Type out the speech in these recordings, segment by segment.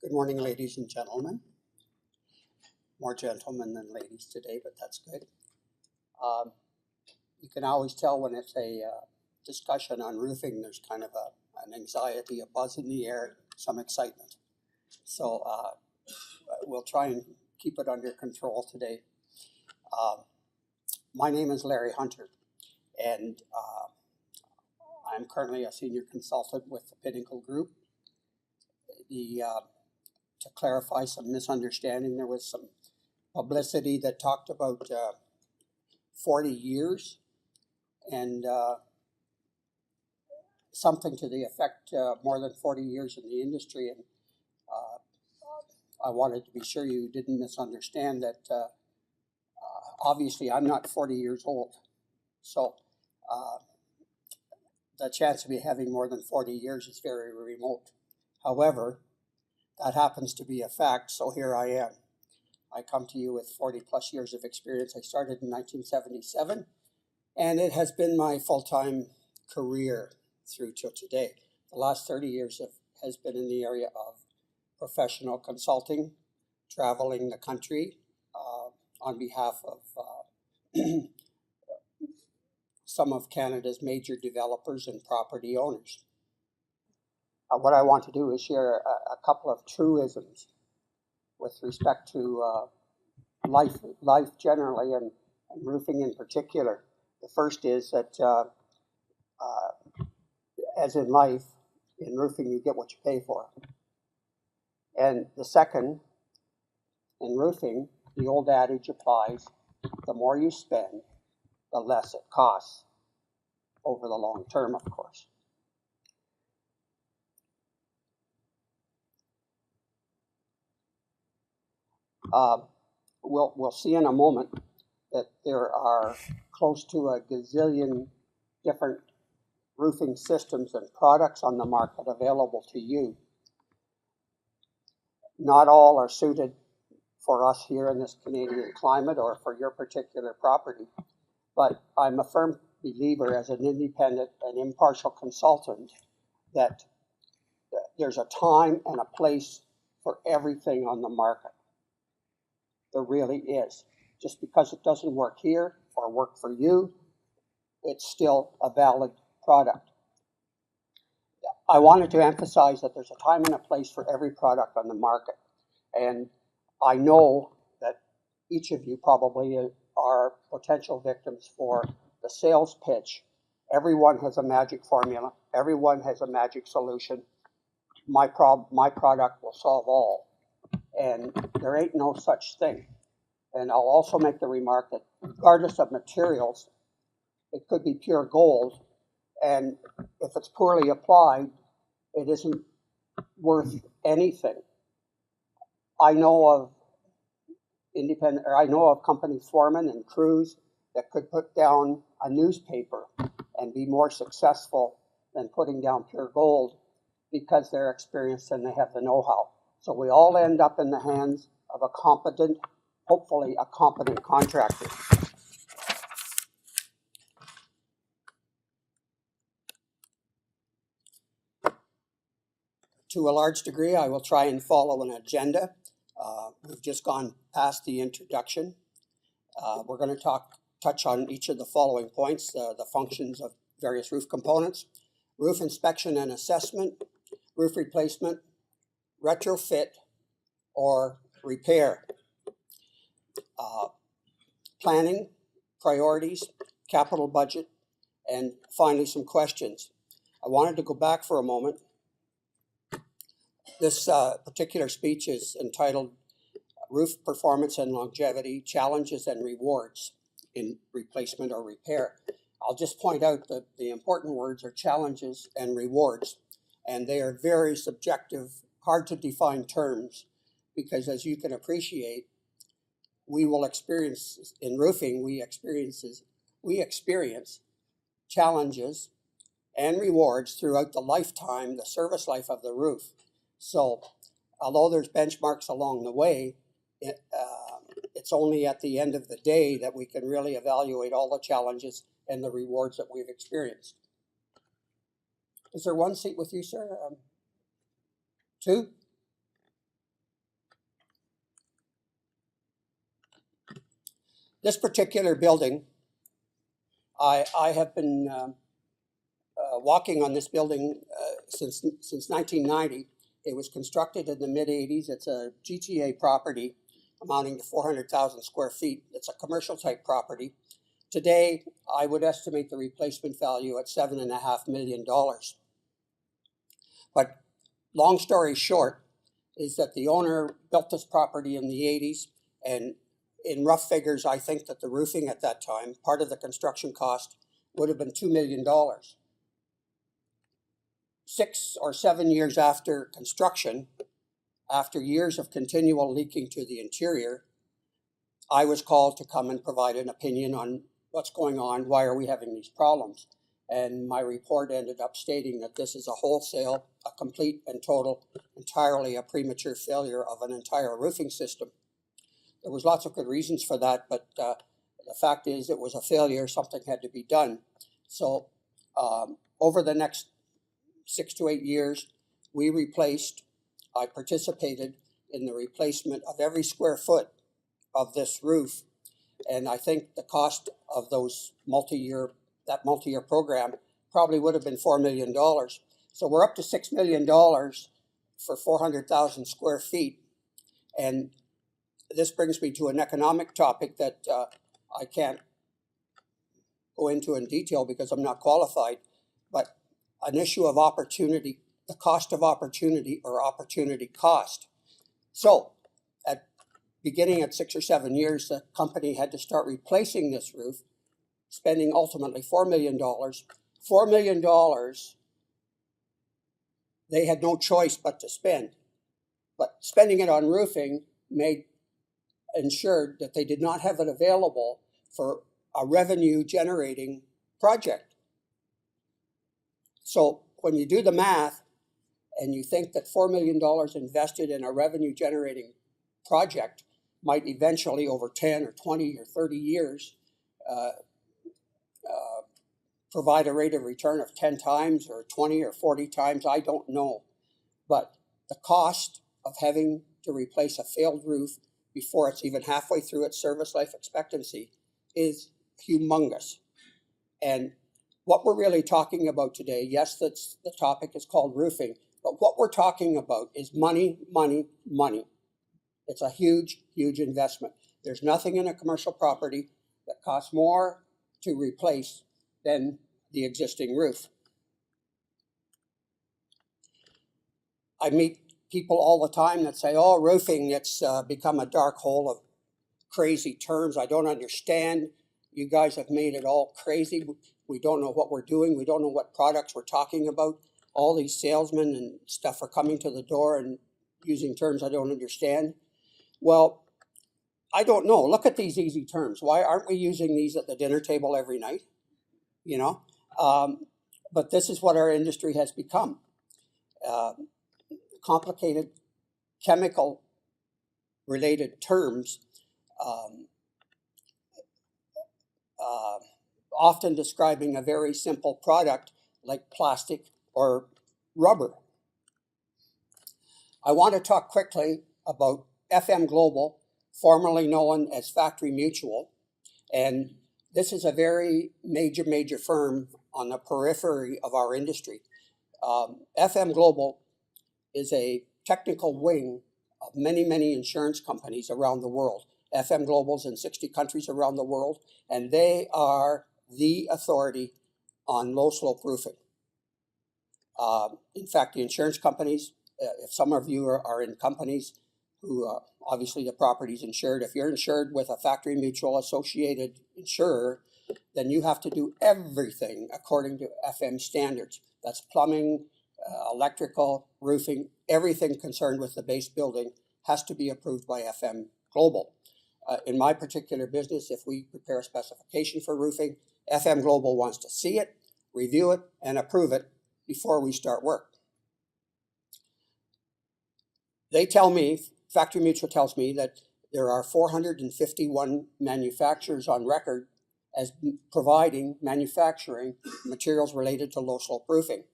Good morning, ladies and gentlemen. More gentlemen than ladies today, but that's good. You can always tell when it's a discussion on roofing, there's kind of an anxiety, a buzz in the air, some excitement. So we'll try and keep it under control today. My name is Larry Hunter, and I'm currently a senior consultant with the Pinnacle group. To clarify some misunderstanding, there was some publicity that talked about 40 years and something to the effect more than 40 years in the industry. And I wanted to be sure you didn't misunderstand that obviously I'm not 40 years old. So the chance of me having more than 40 years is very remote. However, that happens to be a fact, so here I am. I come to you with 40 plus years of experience. I started in 1977, and it has been my full-time career through till today. The last 30 years has been in the area of professional consulting, traveling the country on behalf of some of Canada's major developers and property owners. What I want to do is share a couple of truisms with respect to life generally and roofing in particular. The first is that, as in life, in roofing you get what you pay for. And the second, in roofing, the old adage applies: the more you spend, the less it costs, over the long term, of course. We'll see in a moment that there are close to a gazillion different roofing systems and products on the market available to you. Not all are suited for us here in this Canadian climate or for your particular property, but I'm a firm believer as an independent and impartial consultant that there's a time and a place for everything on the market. There really is. Just because it doesn't work here or work for you, it's still a valid product. I wanted to emphasize that there's a time and a place for every product on the market. And I know that each of you probably are potential victims for the sales pitch. Everyone has a magic formula. Everyone has a magic solution. My product will solve all. And there ain't no such thing. And I'll also make the remark that regardless of materials, it could be pure gold, and if it's poorly applied, it isn't worth anything. I know of company foremen and crews that could put down a newspaper and be more successful than putting down pure gold because they're experienced and they have the know-how. So we all end up in the hands of a competent, hopefully a competent contractor. To a large degree, I will try and follow an agenda. We've just gone past the introduction. We're going to touch on each of the following points: the functions of various roof components, roof inspection and assessment, roof replacement, retrofit, or repair, planning, priorities, capital budget, and finally some questions. I wanted to go back for a moment. This particular speech is entitled Roof Performance and Longevity, Challenges and Rewards in Replacement or Repair. I'll just point out that the important words are challenges and rewards, and they are very subjective, hard to define terms, because as you can appreciate, we will experience in roofing, we experience challenges and rewards throughout the lifetime, the service life of the roof. So although there's benchmarks along the way, it's only at the end of the day that we can really evaluate all the challenges and the rewards that we've experienced. Is there one seat with you, sir? Two? This particular building, I have been walking on this building since 1990. It was constructed in the mid-'80s. It's a GTA property amounting to 400,000 square feet. It's a commercial type property. Today, I would estimate the replacement value at $7.5 million. But long story short is that the owner built this property in the 80s, and in rough figures, I think that the roofing at that time, part of the construction cost, would have been $2 million. 6 or 7 years after construction, after years of continual leaking to the interior, I was called to come and provide an opinion on what's going on, why are we having these problems? And my report ended up stating that this is a wholesale, a complete and total, entirely a premature failure of an entire roofing system. There was lots of good reasons for that, but the fact is it was a failure, something had to be done. So over the next 6 to 8 years, I participated in the replacement of every square foot of this roof. And I think the cost of those multi-year program probably would have been $4 million. So we're up to $6 million for 400,000 square feet. And this brings me to an economic topic that I can't go into in detail because I'm not qualified, but an issue of opportunity, the cost of opportunity or opportunity cost. So beginning at 6 or 7 years, the company had to start replacing this roof, spending ultimately $4 million. $4 million they had no choice but to spend. But spending it on roofing ensured that they did not have it available for a revenue generating project. So when you do the math and you think that $4 million invested in a revenue generating project might eventually over 10 or 20 or 30 years provide a rate of return of 10 times or 20 or 40 times, I don't know. But the cost of having to replace a failed roof before it's even halfway through its service life expectancy is humongous. And what we're really talking about today, yes, the topic is called roofing, but what we're talking about is money, money, money. It's a huge, huge investment. There's nothing in a commercial property that costs more to replace than the existing roof. I meet people all the time that say, oh, roofing, it's become a dark hole of crazy terms. I don't understand. You guys have made it all crazy. We don't know what we're doing. We don't know what products we're talking about. All these salesmen and stuff are coming to the door and using terms I don't understand. Well, I don't know. Look at these easy terms. Why aren't we using these at the dinner table every night? You know, but this is what our industry has become. Complicated chemical related terms, often describing a very simple product like plastic or rubber. I want to talk quickly about FM Global, formerly known as Factory Mutual, and this is a very major firm on the periphery of our industry. FM Global is a technical wing of many insurance companies around the world. FM Global's in 60 countries around the world, and they are the authority on low-slope roofing. In fact, the insurance companies, if some of you are in companies who obviously the property's insured, if you're insured with a Factory Mutual associated insurer, then you have to do everything according to FM standards. That's plumbing, electrical, roofing, everything concerned with the base building has to be approved by FM Global. In my particular business, if we prepare a specification for roofing, FM Global wants to see it, review it, and approve it before we start work. They tell me, Factory Mutual tells me, that there are 451 manufacturers on record as providing manufacturing materials related to low slope roofing.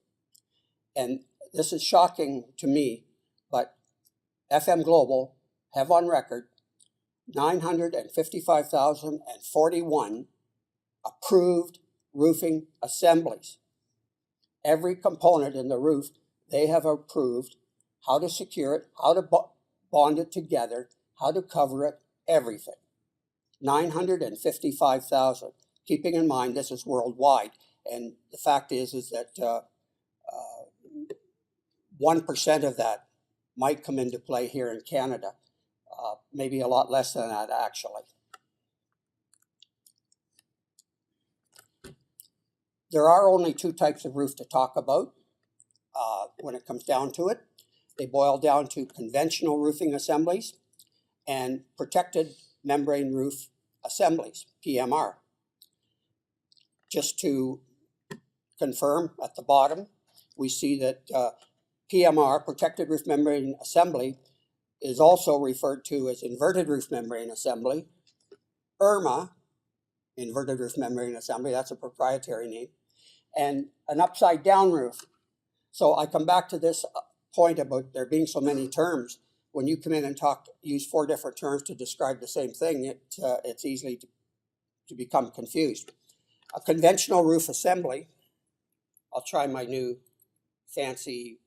And this is shocking to me, but FM Global have on record 955,041 approved roofing assemblies. Every component in the roof, they have approved how to secure it, how to bond it together, how to cover it, everything. 955,000. Keeping in mind this is worldwide, and the fact is that 1% of that might come into play here in Canada. Maybe a lot less than that, actually. There are only two types of roof to talk about when it comes down to it. They boil down to conventional roofing assemblies and protected membrane roof assemblies, PMR. Just to confirm, at the bottom, we see that PMR, protected roof membrane assembly, is also referred to as inverted roof membrane assembly. IRMA, inverted roof membrane assembly, that's a proprietary name, and an upside down roof. So I come back to this point about there being so many terms. When you come in and use 4 different terms to describe the same thing, it's easy to become confused. A conventional roof assembly, I'll try my new fancy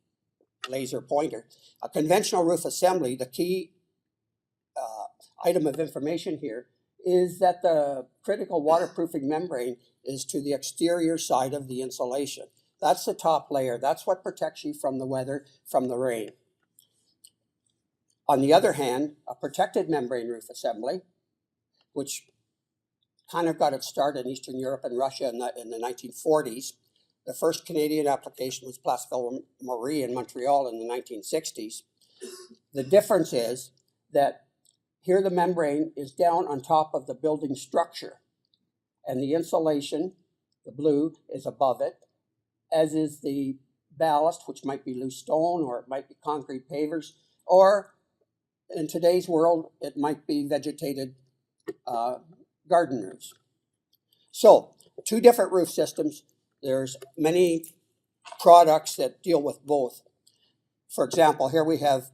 laser pointer. A conventional roof assembly, the key item of information here is that the critical waterproofing membrane is to the exterior side of the insulation. That's the top layer. That's what protects you from the weather, from the rain. On the other hand, a protected membrane roof assembly, which kind of got its start in Eastern Europe and Russia in the 1940s. The first Canadian application was Place Ville-Marie in Montreal in the 1960s. The difference is that here the membrane is down on top of the building structure, and the insulation, the blue, is above it, as is the ballast, which might be loose stone, or it might be concrete pavers, or in today's world, it might be vegetated garden roofs. So, 2 different roof systems. There's many products that deal with both. For example, here we have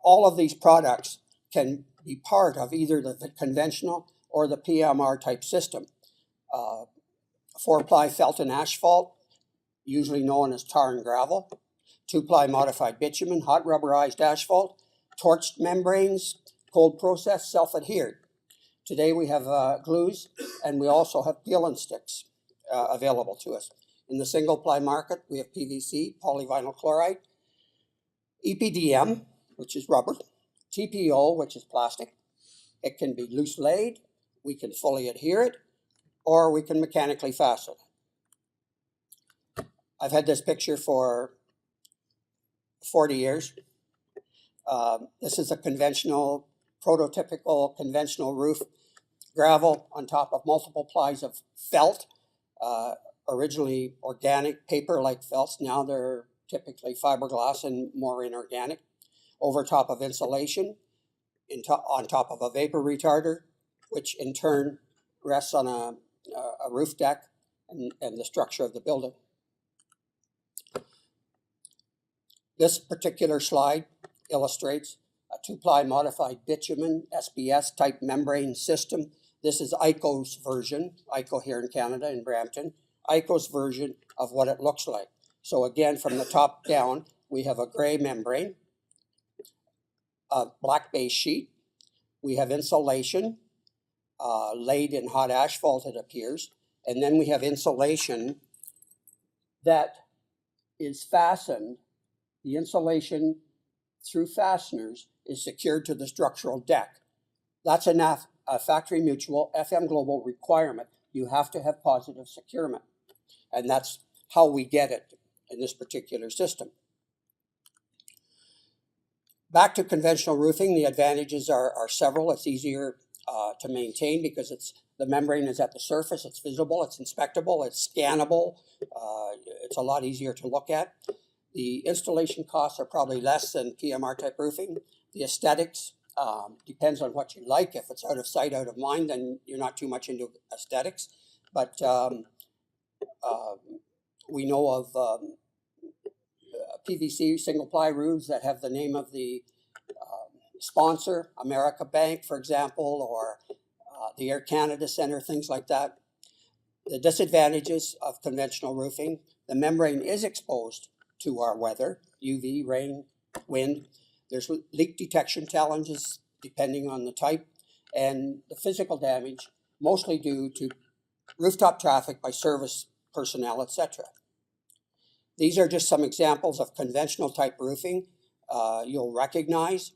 all of these products can be part of either the conventional or the PMR type system. 4-ply felt and asphalt, usually known as tar and gravel. 2-ply modified bitumen, hot rubberized asphalt, torched membranes, cold process, self-adhered. Today we have glues, and we also have peel and sticks available to us. In the single-ply market, we have PVC, polyvinyl chloride, EPDM, which is rubber, TPO, which is plastic. It can be loose laid, we can fully adhere it, or we can mechanically fasten it. I've had this picture for 40 years. This is a conventional, prototypical conventional roof, gravel on top of multiple plies of felt, originally organic paper-like felts. Now they're typically fiberglass and more inorganic. Over top of insulation, on top of a vapor retarder, which in turn rests on a roof deck and the structure of the building. This particular slide illustrates a 2-ply modified bitumen SBS type membrane system. This is ICO's version, ICO here in Canada, in Brampton, ICO's version of what it looks like. So again, from the top down, we have a gray membrane, a black base sheet. We have insulation laid in hot asphalt, it appears. And then we have insulation that is fastened. The insulation through fasteners is secured to the structural deck. That's a factory mutual FM Global requirement. You have to have positive securement. And that's how we get it in this particular system. Back to conventional roofing, the advantages are several. It's easier to maintain because the membrane is at the surface, it's visible, it's inspectable, it's scannable, it's a lot easier to look at. The installation costs are probably less than PMR type roofing. The aesthetics depends on what you like. If it's out of sight, out of mind, then you're not too much into aesthetics. But we know of PVC single-ply roofs that have the name of the sponsor, America Bank, for example, or the Air Canada Centre, things like that. The disadvantages of conventional roofing: the membrane is exposed to our weather, UV, rain, wind. There's leak detection challenges depending on the type, and the physical damage mostly due to rooftop traffic by service personnel, etc. These are just some examples of conventional type roofing you'll recognize.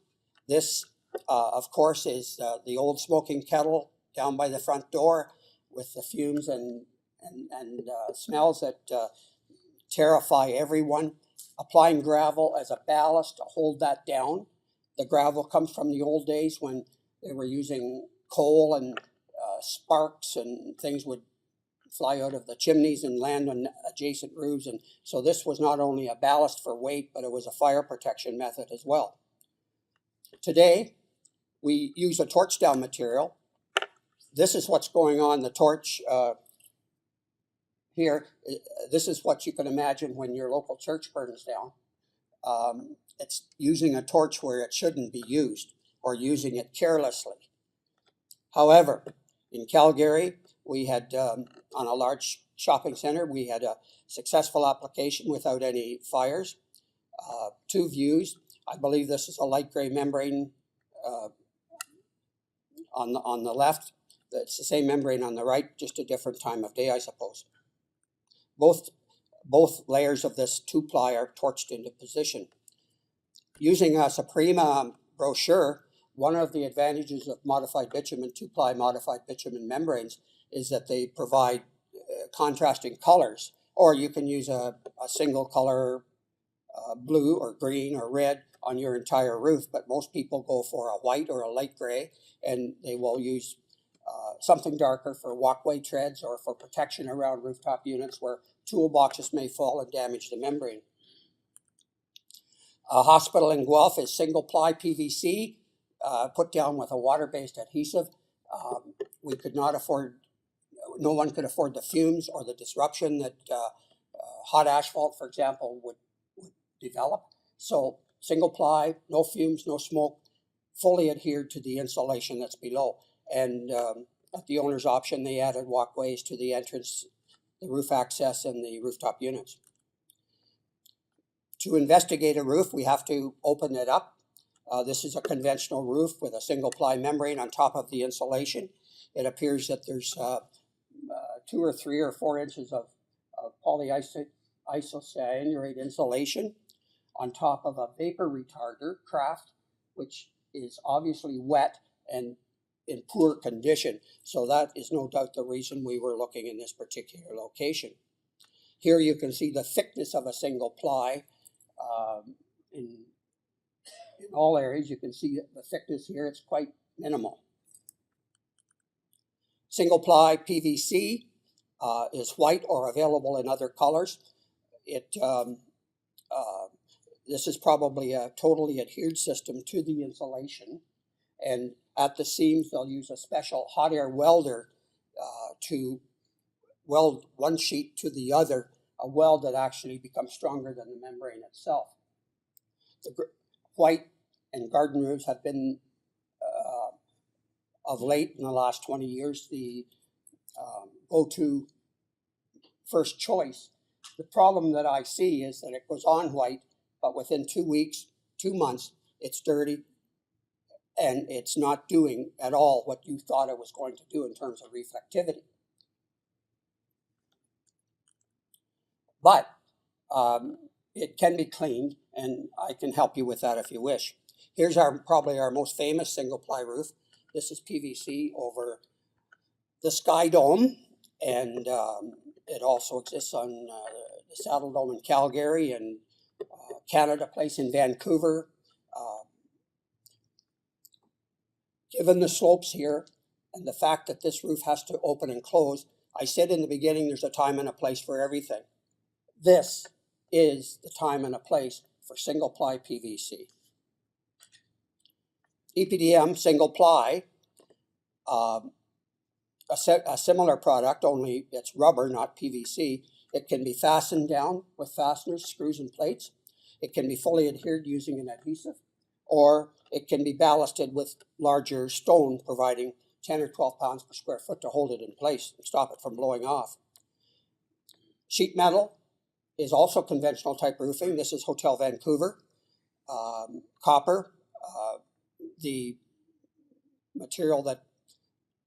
This, of course, is the old smoking kettle down by the front door with the fumes and smells that terrify everyone. Applying gravel as a ballast to hold that down. The gravel comes from the old days when they were using coal and sparks and things would fly out of the chimneys and land on adjacent roofs. And so this was not only a ballast for weight, but it was a fire protection method as well. Today, we use a torch down material. This is what's going on. The torch here, this is what you can imagine when your local church burns down. It's using a torch where it shouldn't be used, or using it carelessly. However, in Calgary, we had, on a large shopping center, we had a successful application without any fires. 2 views. I believe this is a light gray membrane on the left. It's the same membrane on the right, just a different time of day, I suppose. Both layers of this 2-ply are torched into position. Using a Suprema brochure, one of the advantages of modified bitumen, 2-ply modified bitumen membranes, is that they provide contrasting colors, or you can use a single color, blue or green or red, on your entire roof, but most people go for a white or a light gray, and they will use something darker for walkway treads or for protection around rooftop units where toolboxes may fall and damage the membrane. A hospital in Guelph is single-ply PVC, put down with a water-based adhesive. We could not afford, no one could afford the fumes or the disruption that hot asphalt, for example, would develop. So single-ply, no fumes, no smoke, fully adhered to the insulation that's below. And at the owner's option, they added walkways to the entrance, the roof access, and the rooftop units. To investigate a roof, we have to open it up. This is a conventional roof with a single-ply membrane on top of the insulation. It appears that there's 2 or 3 or 4 inches of polyisocyanurate insulation on top of a vapor retarder craft, which is obviously wet and in poor condition. So that is no doubt the reason we were looking in this particular location. Here you can see the thickness of a single ply. In all areas, you can see the thickness here. It's quite minimal. Single ply PVC is white or available in other colors. This is probably a totally adhered system to the insulation. And at the seams, they'll use a special hot air welder to weld one sheet to the other, a weld that actually becomes stronger than the membrane itself. The white and garden roofs have been, of late in the last 20 years, the go-to first choice. The problem that I see is that it goes on white, but within 2 weeks, 2 months, it's dirty, and it's not doing at all what you thought it was going to do in terms of reflectivity. But it can be cleaned, and I can help you with that if you wish. Here's probably our most famous single-ply roof. This is PVC over the Sky Dome, and it also exists on the Saddle Dome in Calgary and Canada Place in Vancouver. Given the slopes here and the fact that this roof has to open and close, I said in the beginning there's a time and a place for everything. This is the time and a place for single-ply PVC. EPDM single-ply, a similar product, only it's rubber, not PVC. It can be fastened down with fasteners, screws, and plates. It can be fully adhered using an adhesive, or it can be ballasted with larger stone, providing 10 or 12 pounds per square foot to hold it in place and stop it from blowing off. Sheet metal is also conventional type roofing. This is Hotel Vancouver. Copper, the material that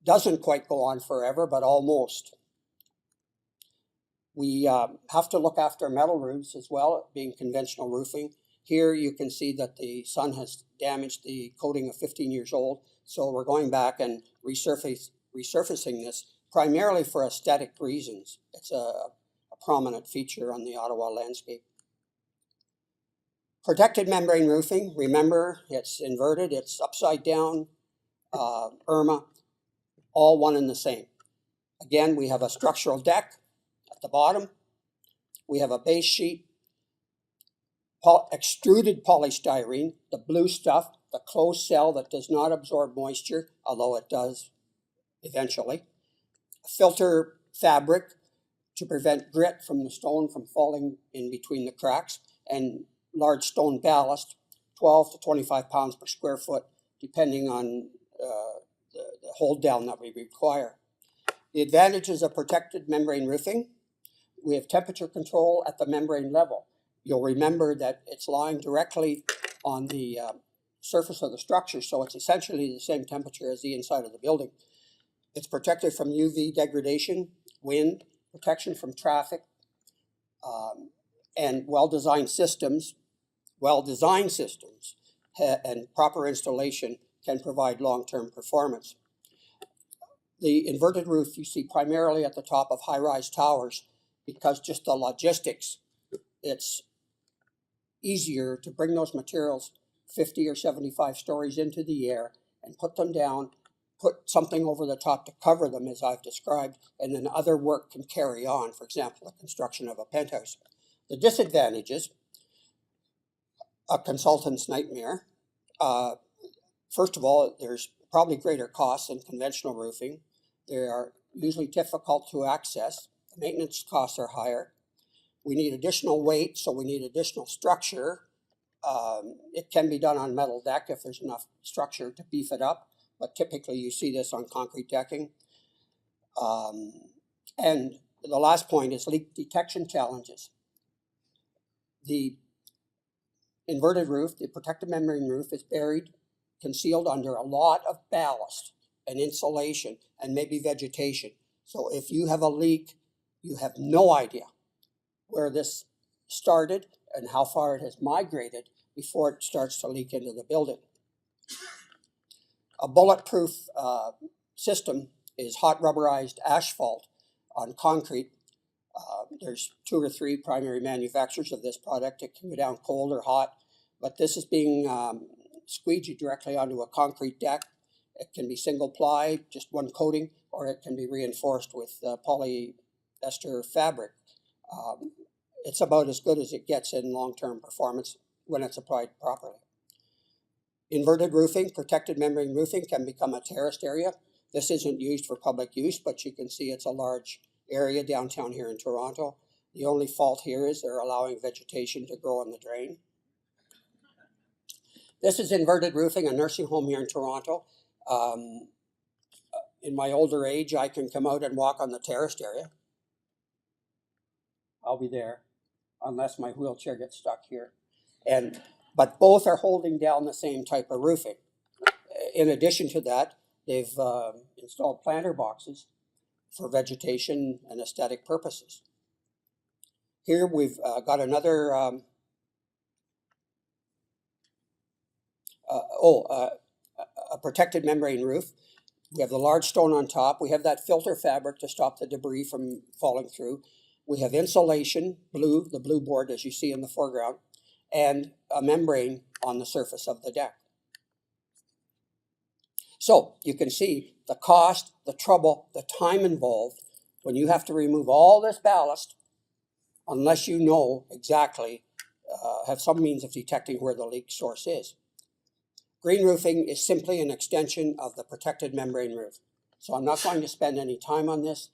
doesn't quite go on forever, but almost. We have to look after metal roofs as well, being conventional roofing. Here you can see that the sun has damaged the coating of 15 years old, so we're going back and resurfacing this primarily for aesthetic reasons. It's a prominent feature on the Ottawa landscape. Protected membrane roofing, remember, it's inverted, it's upside down, IRMA, all one and the same. Again, we have a structural deck at the bottom. We have a base sheet, extruded polystyrene, the blue stuff, the closed cell that does not absorb moisture, although it does eventually. Filter fabric to prevent grit from the stone from falling in between the cracks, and large stone ballast, 12 to 25 pounds per square foot, depending on the hold down that we require. The advantages of protected membrane roofing: we have temperature control at the membrane level. You'll remember that it's lying directly on the surface of the structure, so it's essentially the same temperature as the inside of the building. It's protected from UV degradation, wind, protection from traffic, and well-designed systems and proper installation can provide long-term performance. The inverted roof you see primarily at the top of high-rise towers because just the logistics, it's easier to bring those materials 50 or 75 stories into the air and put them down, put something over the top to cover them as I've described, and then other work can carry on, for example, the construction of a penthouse. The disadvantages, a consultant's nightmare. First of all, there's probably greater costs in conventional roofing. They are usually difficult to access. The maintenance costs are higher. We need additional weight, so we need additional structure. It can be done on metal deck if there's enough structure to beef it up, but typically you see this on concrete decking. And the last point is leak detection challenges. The inverted roof, the protected membrane roof, is buried, concealed under a lot of ballast and insulation and maybe vegetation. So if you have a leak, you have no idea where this started and how far it has migrated before it starts to leak into the building. A bulletproof system is hot rubberized asphalt on concrete. There's 2 or 3 primary manufacturers of this product. It can go down cold or hot, but this is being squeegeed directly onto a concrete deck. It can be single ply, just one coating, or it can be reinforced with polyester fabric. It's about as good as it gets in long-term performance when it's applied properly. Inverted roofing, protected membrane roofing, can become a terraced area. This isn't used for public use, but you can see it's a large area downtown here in Toronto. The only fault here is they're allowing vegetation to grow on the drain. This is inverted roofing, a nursing home here in Toronto. In my older age, I can come out and walk on the terraced area. I'll be there, unless my wheelchair gets stuck here. But both are holding down the same type of roofing. In addition to that, they've installed planter boxes for vegetation and aesthetic purposes. Here we've got another, a protected membrane roof. We have the large stone on top. We have that filter fabric to stop the debris from falling through. We have insulation, blue, the blue board as you see in the foreground, and a membrane on the surface of the deck. So you can see the cost, the trouble, the time involved when you have to remove all this ballast, unless you know exactly, have some means of detecting where the leak source is. Green roofing is simply an extension of the protected membrane roof. So I'm not going to spend any time on this.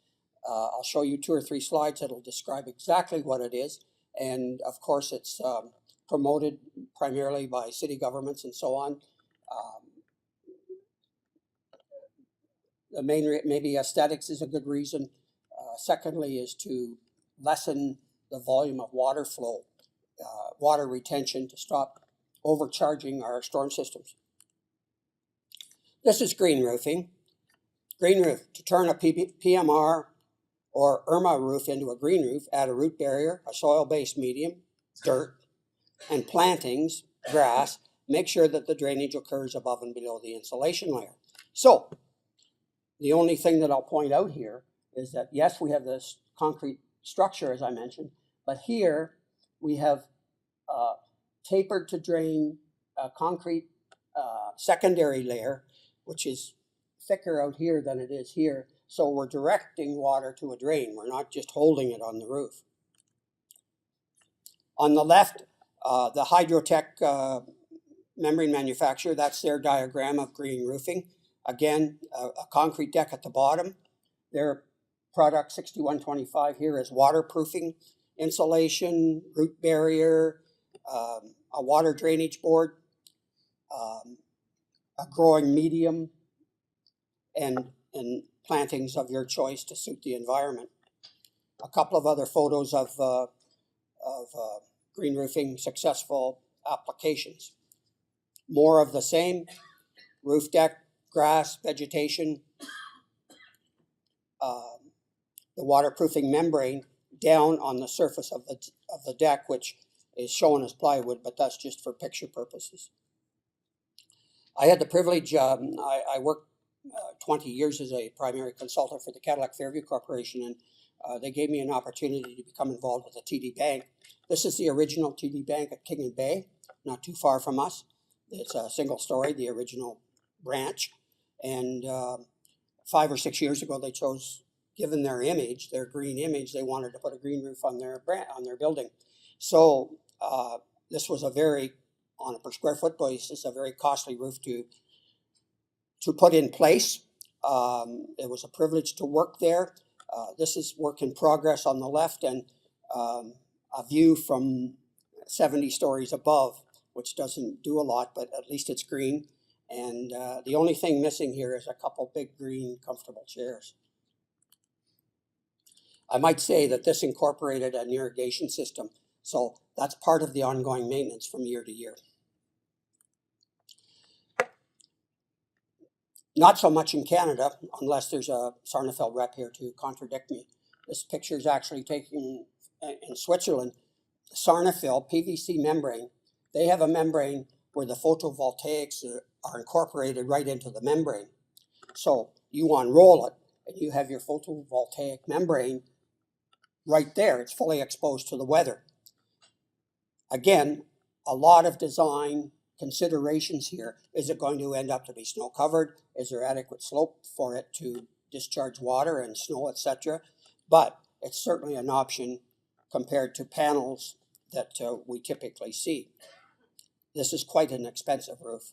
I'll show you 2 or 3 slides that'll describe exactly what it is. And of course, it's promoted primarily by city governments and so on. The main, maybe aesthetics is a good reason. Secondly is to lessen the volume of water flow, water retention, to stop overcharging our storm systems. This is green roofing. Green roof, to turn a PMR or IRMA roof into a green roof, add a root barrier, a soil-based medium, dirt, and plantings, grass. Make sure that the drainage occurs above and below the insulation layer. So, the only thing that I'll point out here is that, yes, we have this concrete structure, as I mentioned, but here we have tapered to drain concrete secondary layer, which is thicker out here than it is here. So we're directing water to a drain. We're not just holding it on the roof. On the left, the Hydrotech membrane manufacturer, that's their diagram of green roofing. Again, a concrete deck at the bottom. Their product 6125 here is waterproofing, insulation, root barrier, a water drainage board, a growing medium, and plantings of your choice to suit the environment. A couple of other photos of green roofing successful applications. More of the same, roof deck, grass, vegetation, the waterproofing membrane down on the surface of the deck, which is shown as plywood, but that's just for picture purposes. I had the privilege, I worked 20 years as a primary consultant for the Cadillac Fairview Corporation, and they gave me an opportunity to become involved with the TD Bank. This is the original TD Bank at King and Bay, not too far from us. It's a single story, the original branch. And 5 or 6 years ago, they chose, given their image, their green image, they wanted to put a green roof on their building. So this was a very, on a per square foot basis, a very costly roof to put in place. It was a privilege to work there. This is work in progress on the left, and a view from 70 stories above, which doesn't do a lot, but at least it's green. And the only thing missing here is a couple big green comfortable chairs. I might say that this incorporated an irrigation system, so that's part of the ongoing maintenance from year to year. Not so much in Canada, unless there's a Sarnafil rep here to contradict me. This picture is actually taken in Switzerland. Sarnafil PVC membrane, they have a membrane where the photovoltaics are incorporated right into the membrane. So you unroll it and you have your photovoltaic membrane right there. It's fully exposed to the weather. Again, a lot of design considerations here. Is it going to end up to be snow covered? Is there adequate slope for it to discharge water and snow, etc.? But it's certainly an option compared to panels that we typically see. This is quite an expensive roof.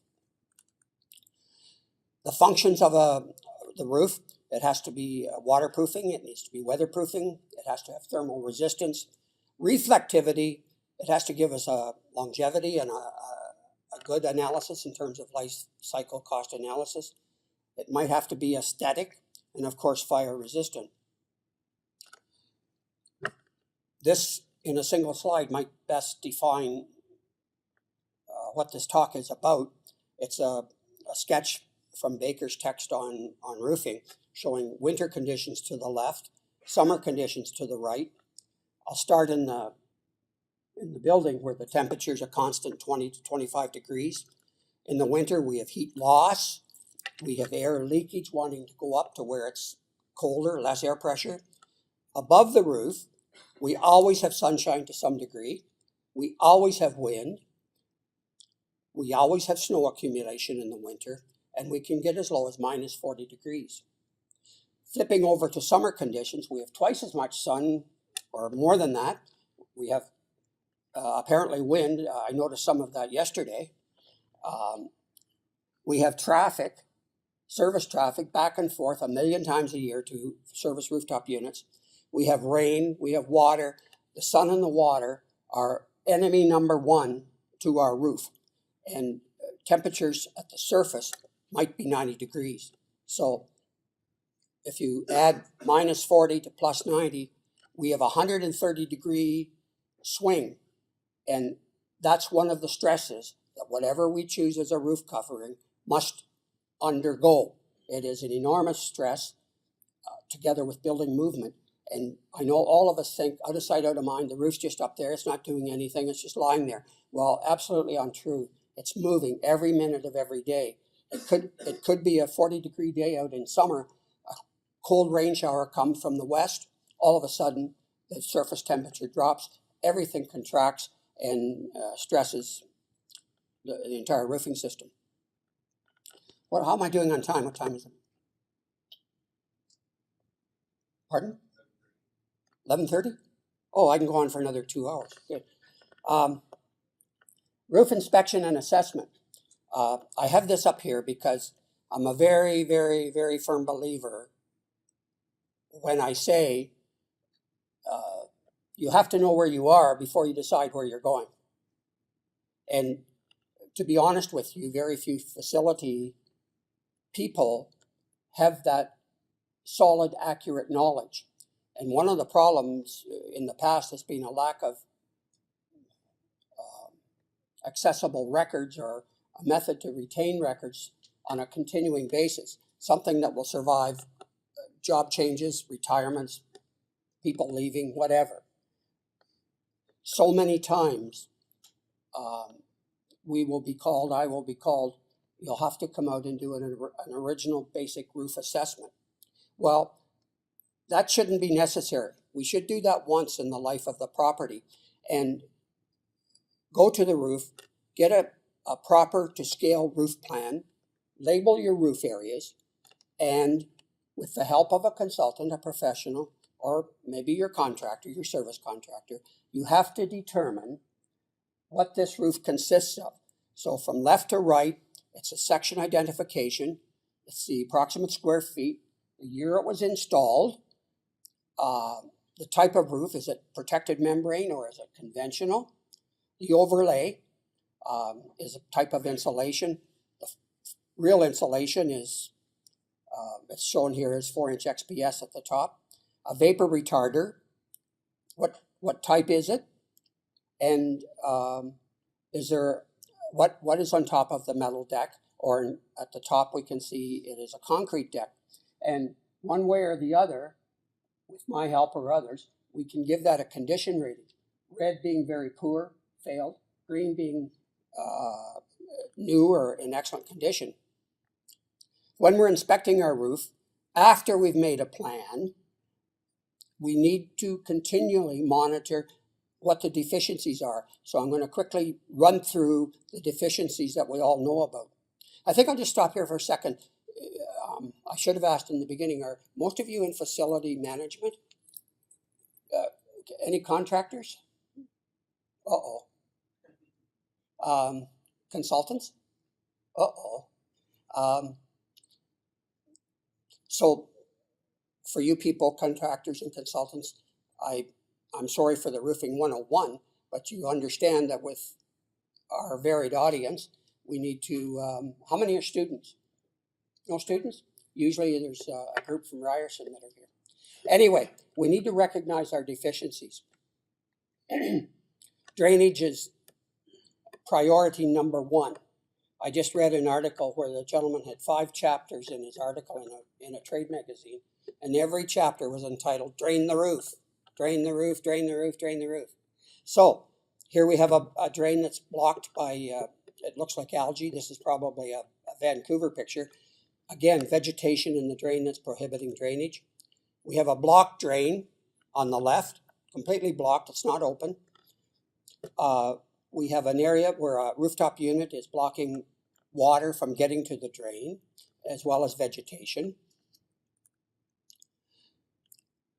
The functions of the roof, it has to be waterproofing, it needs to be weatherproofing, it has to have thermal resistance, reflectivity, it has to give us a longevity and a good analysis in terms of life cycle cost analysis. It might have to be aesthetic, and of course fire resistant. This, in a single slide, might best define what this talk is about. It's a sketch from Baker's text on roofing, showing winter conditions to the left, summer conditions to the right. I'll start in the building where the temperatures are constant, 20 to 25 degrees. In the winter, we have heat loss. We have air leakage wanting to go up to where it's colder, less air pressure. Above the roof, we always have sunshine to some degree. We always have wind. We always have snow accumulation in the winter, and we can get as low as minus 40 degrees. Flipping over to summer conditions, we have twice as much sun, or more than that. We have apparently wind. I noticed some of that yesterday. We have traffic, service traffic, back and forth 1 million times a year to service rooftop units. We have rain, we have water. The sun and the water are enemy number one to our roof. And temperatures at the surface might be 90 degrees. So if you add minus 40 to plus 90, we have a 130 degree swing. And that's one of the stresses that whatever we choose as a roof covering must undergo. It is an enormous stress together with building movement. And I know all of us think out of sight, out of mind, the roof's just up there, it's not doing anything, it's just lying there. Well, absolutely untrue. It's moving every minute of every day. It could be a 40-degree day out in summer, a cold rain shower comes from the west, all of a sudden the surface temperature drops, everything contracts and stresses the entire roofing system. How am I doing on time? What time is it? Pardon? 11:30? Oh, I can go on for another 2 hours. Good. Roof inspection and assessment. I have this up here because I'm a very, very, very firm believer when I say you have to know where you are before you decide where you're going. And to be honest with you, very few facility people have that solid, accurate knowledge. And one of the problems in the past has been a lack of accessible records or a method to retain records on a continuing basis, something that will survive job changes, retirements, people leaving, whatever. So many times we will be called, I will be called, you'll have to come out and do an original basic roof assessment. Well, that shouldn't be necessary. We should do that once in the life of the property and go to the roof, get a proper to scale roof plan, label your roof areas, and with the help of a consultant, a professional, or maybe your contractor, your service contractor, you have to determine what this roof consists of. So from left to right, it's a section identification, it's the approximate square feet, the year it was installed, the type of roof, is it protected membrane or is it conventional? The overlay is a type of insulation. The real insulation is, it's shown here as 4-inch XPS at the top. A vapor retarder, what type is it? And is there, what is on top of the metal deck? Or at the top we can see it is a concrete deck. And one way or the other, with my help or others, we can give that a condition rating. Red being very poor, failed. Green being new or in excellent condition. When we're inspecting our roof, after we've made a plan, we need to continually monitor what the deficiencies are. So I'm going to quickly run through the deficiencies that we all know about. I think I'll just stop here for a second. I should have asked in the beginning, are most of you in facility management? Any contractors? Uh-oh. Consultants? Uh-oh. So for you people, contractors and consultants, I'm sorry for the roofing 101, but you understand that with our varied audience, we need to, how many are students? No students? Usually there's a group from Ryerson that are here. Anyway, we need to recognize our deficiencies. Drainage is priority number one. I just read an article where the gentleman had 5 chapters in his article in a trade magazine, and every chapter was entitled, Drain the Roof, Drain the Roof, Drain the Roof, Drain the Roof. So here we have a drain that's blocked by, it looks like algae. This is probably a Vancouver picture. Again, vegetation in the drain that's prohibiting drainage. We have a blocked drain on the left, completely blocked, it's not open. We have an area where a rooftop unit is blocking water from getting to the drain, as well as vegetation.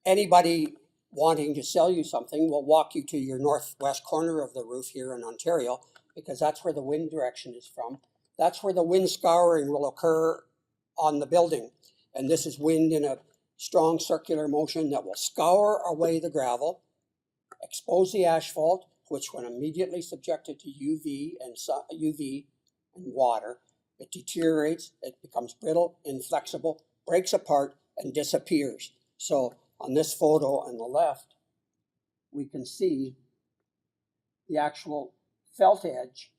Anybody wanting to sell you something will walk you to your northwest corner of the roof here in Ontario, because that's where the wind direction is from. That's where the wind scouring will occur on the building. And this is wind in a strong circular motion that will scour away the gravel, expose the asphalt, which when immediately subjected to UV and water, it deteriorates, it becomes brittle, inflexible, breaks apart, and disappears. So on this photo on the left, we can see the actual felt edge.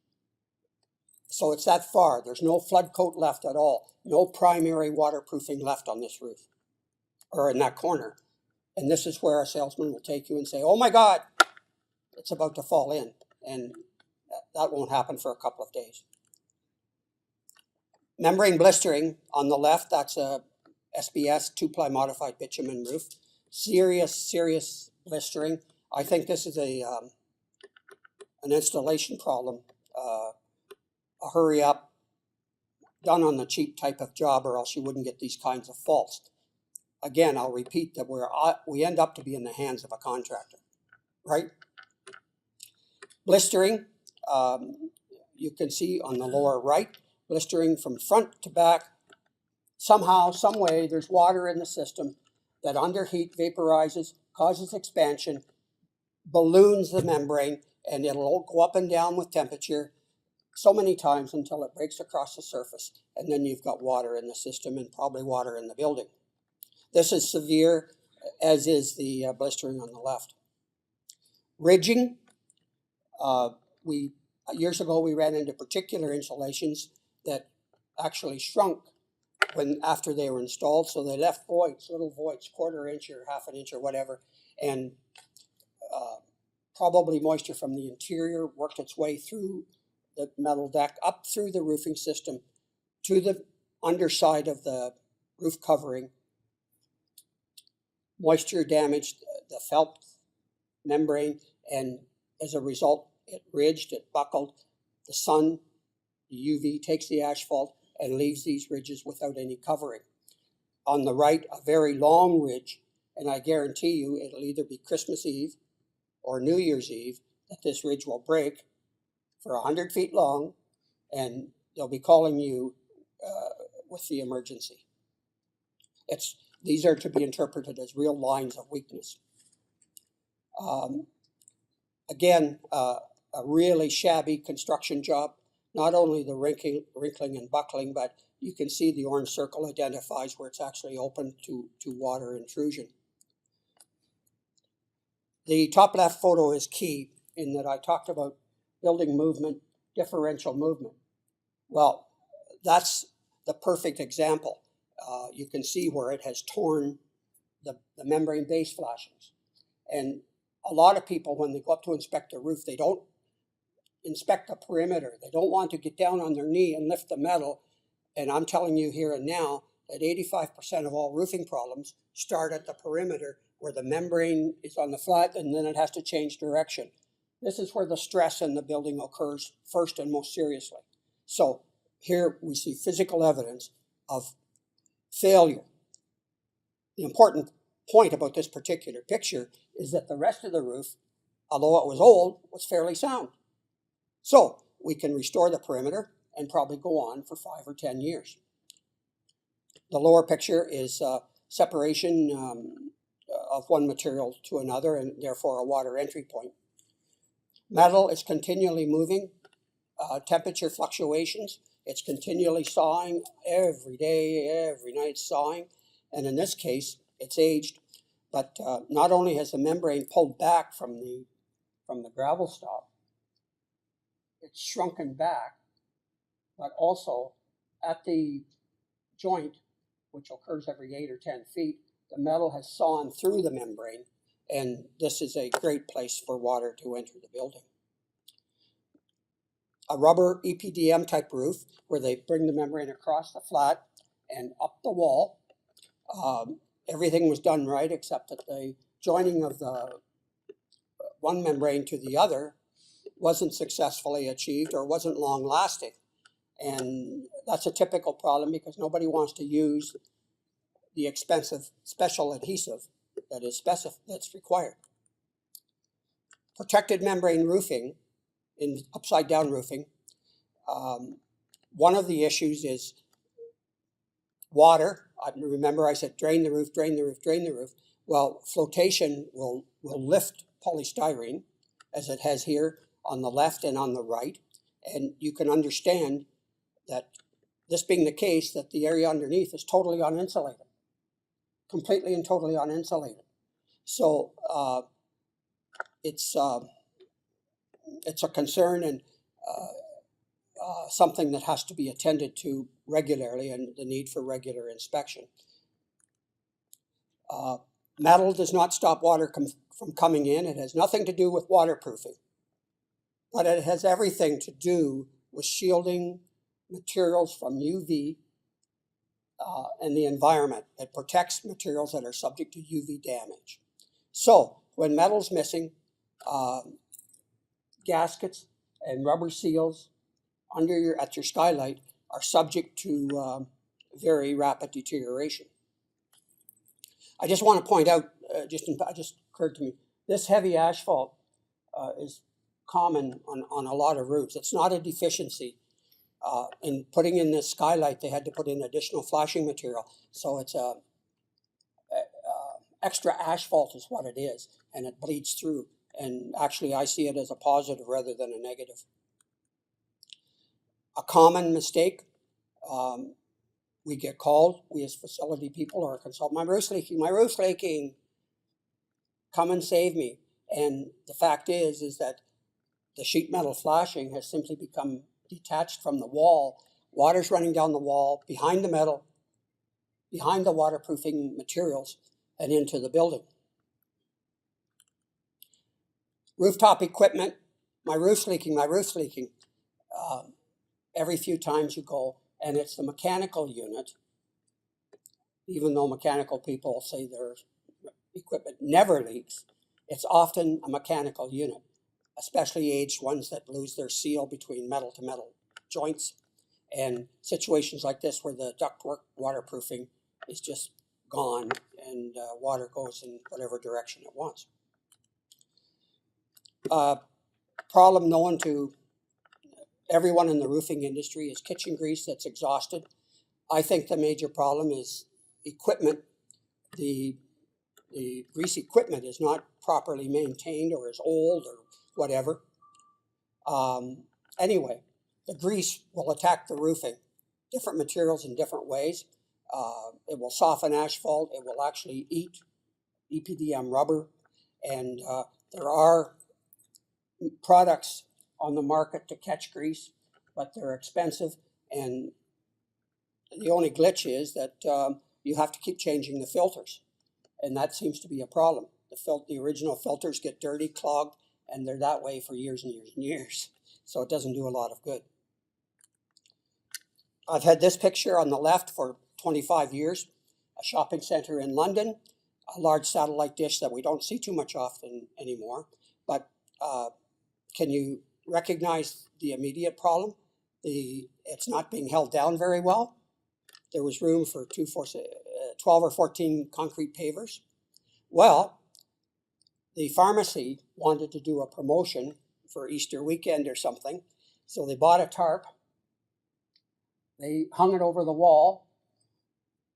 So it's that far. There's no flood coat left at all. No primary waterproofing left on this roof or in that corner. And this is where a salesman will take you and say, oh my God, it's about to fall in. And that won't happen for a couple of days. Membrane blistering on the left, that's a SBS 2-ply modified bitumen roof. Serious blistering. I think this is an installation problem. A hurry up, done on the cheap type of job, or else you wouldn't get these kinds of faults. Again, I'll repeat that we end up to be in the hands of a contractor, right? Blistering, you can see on the lower right, blistering from front to back. Somehow, some way, there's water in the system that underheat, vaporizes, causes expansion, balloons the membrane, and it'll go up and down with temperature so many times until it breaks across the surface, and then you've got water in the system and probably water in the building. This is severe, as is the blistering on the left. Ridging, years ago we ran into particular insulations that actually shrunk after they were installed, so they left voids, little voids, 1/4 inch or 1/2 inch or whatever, and probably moisture from the interior worked its way through the metal deck, up through the roofing system, to the underside of the roof covering. Moisture damaged the felt membrane, and as a result, it ridged, it buckled. The sun, the UV, takes the asphalt and leaves these ridges without any covering. On the right, a very long ridge, and I guarantee you it'll either be Christmas Eve or New Year's Eve that this ridge will break for 100 feet long, and they'll be calling you with the emergency. These are to be interpreted as real lines of weakness. Again, a really shabby construction job. Not only the wrinkling and buckling, but you can see the orange circle identifies where it's actually open to water intrusion. The top left photo is key in that I talked about building movement, differential movement. Well, that's the perfect example. You can see where it has torn the membrane base flashings. And a lot of people, when they go up to inspect a roof, they don't inspect the perimeter. They don't want to get down on their knee and lift the metal. And I'm telling you here and now that 85% of all roofing problems start at the perimeter where the membrane is on the flat and then it has to change direction. This is where the stress in the building occurs first and most seriously. So here we see physical evidence of failure. The important point about this particular picture is that the rest of the roof, although it was old, was fairly sound. So we can restore the perimeter and probably go on for 5 or 10 years. The lower picture is separation of one material to another and therefore a water entry point. Metal is continually moving, temperature fluctuations. It's continually sawing every day, every night sawing. And in this case, it's aged. But not only has the membrane pulled back from the gravel stop, it's shrunken back, but also at the joint, which occurs every 8 or 10 feet, the metal has sawn through the membrane, and this is a great place for water to enter the building. A rubber EPDM type roof, where they bring the membrane across the flat and up the wall. Everything was done right, except that the joining of the one membrane to the other wasn't successfully achieved or wasn't long lasting. And that's a typical problem because nobody wants to use the expensive special adhesive that's required. Protected membrane roofing, in upside down roofing, one of the issues is water. Remember I said drain the roof, drain the roof, drain the roof. Well, flotation will lift polystyrene, as it has here on the left and on the right. And you can understand that this being the case, that the area underneath is totally uninsulated, completely and totally uninsulated. So it's a concern and something that has to be attended to regularly, and the need for regular inspection. Metal does not stop water from coming in. It has nothing to do with waterproofing, but it has everything to do with shielding materials from UV and the environment. It protects materials that are subject to UV damage. So when metal's missing, gaskets and rubber seals at your skylight are subject to very rapid deterioration. I just want to point out, it just occurred to me, this heavy asphalt is common on a lot of roofs. It's not a deficiency. In putting in this skylight, they had to put in additional flashing material. So it's extra asphalt is what it is, and it bleeds through. And actually, I see it as a positive rather than a negative. A common mistake, we get called, we as facility people or a consultant, my roof's leaking, come and save me. And the fact is that the sheet metal flashing has simply become detached from the wall. Water's running down the wall, behind the metal, behind the waterproofing materials, and into the building. Rooftop equipment, my roof's leaking. Every few times you go, and it's the mechanical unit, even though mechanical people say their equipment never leaks, it's often a mechanical unit, especially aged ones that lose their seal between metal to metal joints, and situations like this where the ductwork waterproofing is just gone and water goes in whatever direction it wants. Problem known to everyone in the roofing industry is kitchen grease that's exhausted. I think the major problem is equipment. The grease equipment is not properly maintained or is old or whatever. Anyway, the grease will attack the roofing. Different materials in different ways. It will soften asphalt. It will actually eat EPDM rubber. And there are products on the market to catch grease, but they're expensive. And the only glitch is that you have to keep changing the filters. And that seems to be a problem. The original filters get dirty, clogged, and they're that way for years and years and years. So it doesn't do a lot of good. I've had this picture on the left for 25 years, a shopping center in London, a large satellite dish that we don't see too much often anymore. But can you recognize the immediate problem? It's not being held down very well. There was room for 12 or 14 concrete pavers. Well, the pharmacy wanted to do a promotion for Easter weekend or something, so they bought a tarp. They hung it over the wall,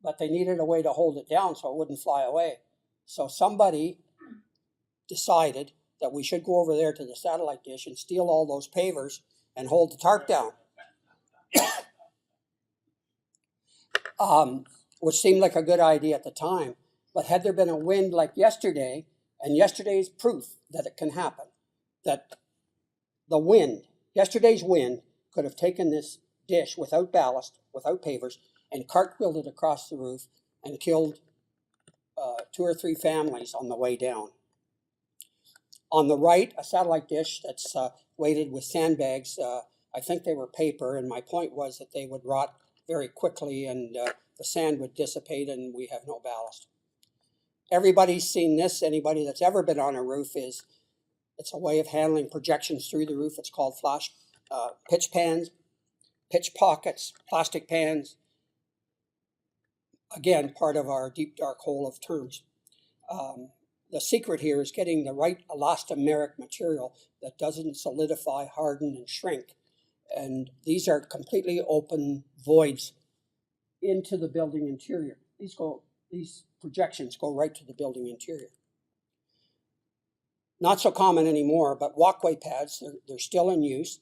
but they needed a way to hold it down so it wouldn't fly away. So somebody decided that we should go over there to the satellite dish and steal all those pavers and hold the tarp down. Which seemed like a good idea at the time. But had there been a wind like yesterday, and yesterday's proof that it can happen, that yesterday's wind could have taken this dish without ballast, without pavers, and cartwheeled it across the roof and killed 2 or 3 families on the way down. On the right, a satellite dish that's weighted with sandbags. I think they were paper, and my point was that they would rot very quickly and the sand would dissipate and we have no ballast. Everybody's seen this. Anybody that's ever been on a roof it's a way of handling projections through the roof. It's called flash pitch pans, pitch pockets, plastic pans. Again, part of our deep dark hole of terms. The secret here is getting the right elastomeric material that doesn't solidify, harden, and shrink. And these are completely open voids into the building interior. These projections go right to the building interior. Not so common anymore, but walkway pads, they're still in use.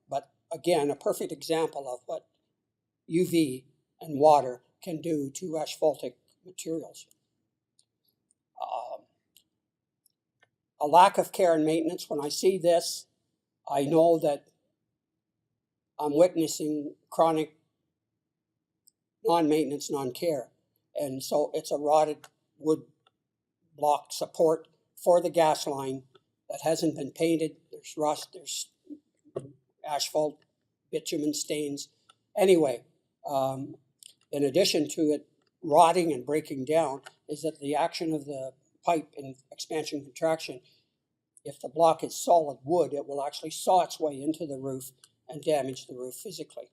But again, a perfect example of what UV and water can do to asphaltic materials. A lack of care and maintenance. When I see this, I know that I'm witnessing chronic non-maintenance, non-care. And so it's a rotted wood block support for the gas line that hasn't been painted. There's rust, there's asphalt, bitumen stains. Anyway, in addition to it rotting and breaking down, is that the action of the pipe in expansion contraction, if the block is solid wood, it will actually saw its way into the roof and damage the roof physically.